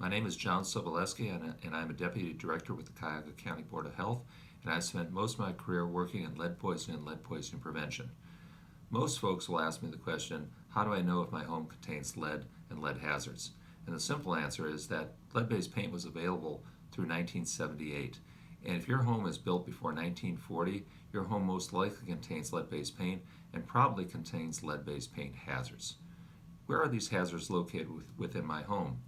My name is John Soboleski, and I'm a Deputy Director with the Cuyahoga County Board of Health, and I've spent most of my career working in lead poisoning and lead poisoning prevention. Most folks will ask me the question, how do I know if my home contains lead and lead hazards? And the simple answer is that lead-based paint was available through 1978. And if your home is built before 1940, your home most likely contains lead-based paint and probably contains lead-based paint hazards. Where are these hazards located within my home?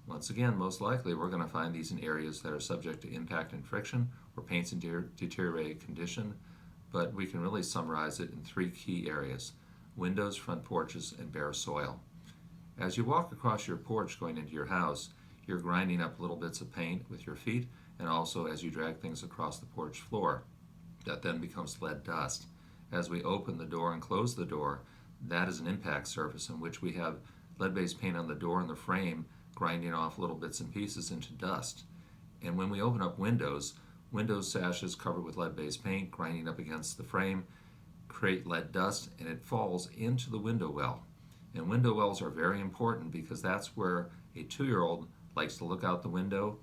Once again, most likely we're going to find these in areas that are subject to impact and friction or paint's in deteriorated condition, but we can really summarize it in three key areas: windows, front porches, and bare soil. As you walk across your porch going into your house, you're grinding up little bits of paint with your feet, and also as you drag things across the porch floor. That then becomes lead dust. As we open the door and close the door, that is an impact surface in which we have lead-based paint on the door and the frame grinding off little bits and pieces into dust. And when we open up windows, window sashes covered with lead-based paint grinding up against the frame create lead dust, and it falls into the window well. And window wells are very important because that's where a 2-year-old likes to look out the window.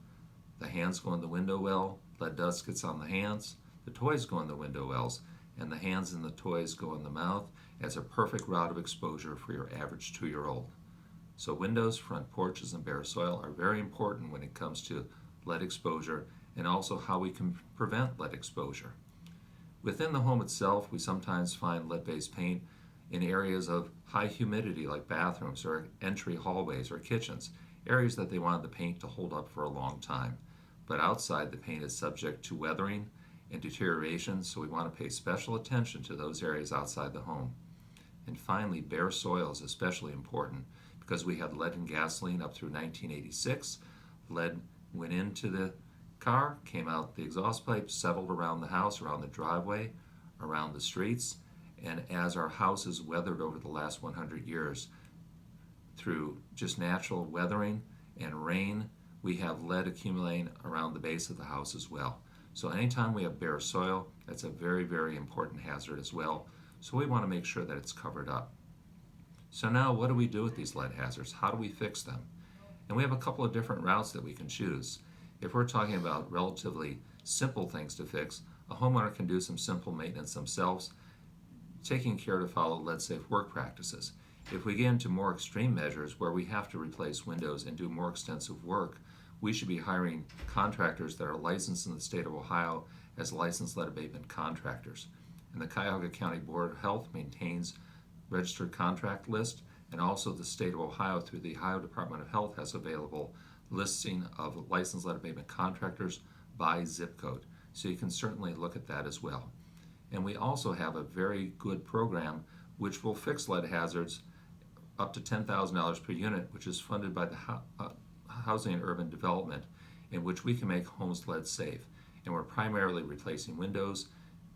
The hands go in the window well, lead dust gets on the hands, the toys go in the window wells, and the hands and the toys go in the mouth as a perfect route of exposure for your average 2-year-old. So windows, front porches, and bare soil are very important when it comes to lead exposure and also how we can prevent lead exposure. Within the home itself, we sometimes find lead-based paint in areas of high humidity like bathrooms or entry hallways or kitchens, areas that they wanted the paint to hold up for a long time. But outside, the paint is subject to weathering and deterioration, so we want to pay special attention to those areas outside the home. And finally, bare soil is especially important because we had lead in gasoline up through 1986. Lead went into the car, came out the exhaust pipe, settled around the house, around the driveway, around the streets, and as our house has weathered over the last 100 years through just natural weathering and rain, we have lead accumulating around the base of the house as well. So anytime we have bare soil, that's a very, very important hazard as well. So we want to make sure that it's covered up. So now what do we do with these lead hazards? How do we fix them? And we have a couple of different routes that we can choose. If we're talking about relatively simple things to fix, a homeowner can do some simple maintenance themselves, taking care to follow lead-safe work practices. If we get into more extreme measures where we have to replace windows and do more extensive work, we should be hiring contractors that are licensed in the state of Ohio as licensed lead abatement contractors. And the Cuyahoga County Board of Health maintains registered contract list, and also the state of Ohio through the Ohio Department of Health has available listing of licensed lead abatement contractors by zip code. So you can certainly look at that as well. And we also have a very good program which will fix lead hazards up to $10,000 per unit, which is funded by the Housing and Urban Development, in which we can make homes lead safe. And we're primarily replacing windows,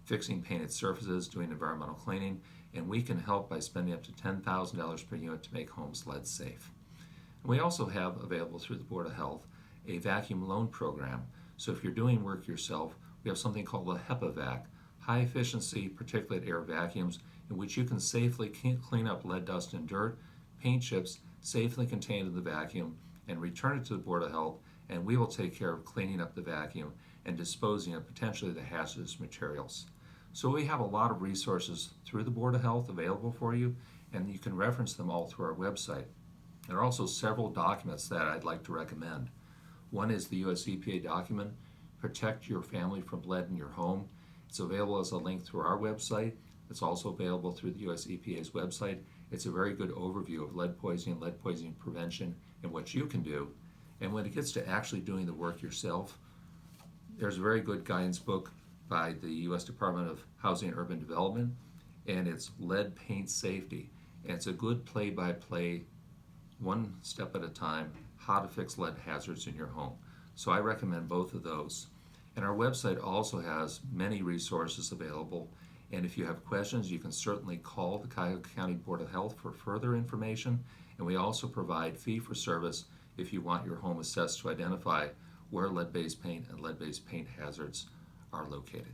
fixing painted surfaces, doing environmental cleaning, and we can help by spending up to $10,000 per unit to make homes lead safe. And we also have available through the Board of Health a vacuum loan program. So if you're doing work yourself, we have something called a HEPA vac, high efficiency particulate air vacuums, in which you can safely clean up lead dust and dirt, paint chips safely contained in the vacuum, and return it to the Board of Health, and we will take care of cleaning up the vacuum and disposing of potentially the hazardous materials. So we have a lot of resources through the Board of Health available for you, and you can reference them all through our website. There are also several documents that I'd like to recommend. One is the US EPA document, Protect Your Family from Lead in Your Home. It's available as a link through our website. It's also available through the US EPA's website. It's a very good overview of lead poisoning prevention, and what you can do. And when it gets to actually doing the work yourself, there's a very good guidance book by the U.S. Department of Housing and Urban Development, and it's Lead Paint Safety. And it's a good play-by-play, one step at a time, how to fix lead hazards in your home. So I recommend both of those. And our website also has many resources available, and if you have questions, you can certainly call the Cuyahoga County Board of Health for further information, and we also provide fee-for-service if you want your home assessed to identify where lead-based paint and lead-based paint hazards are located.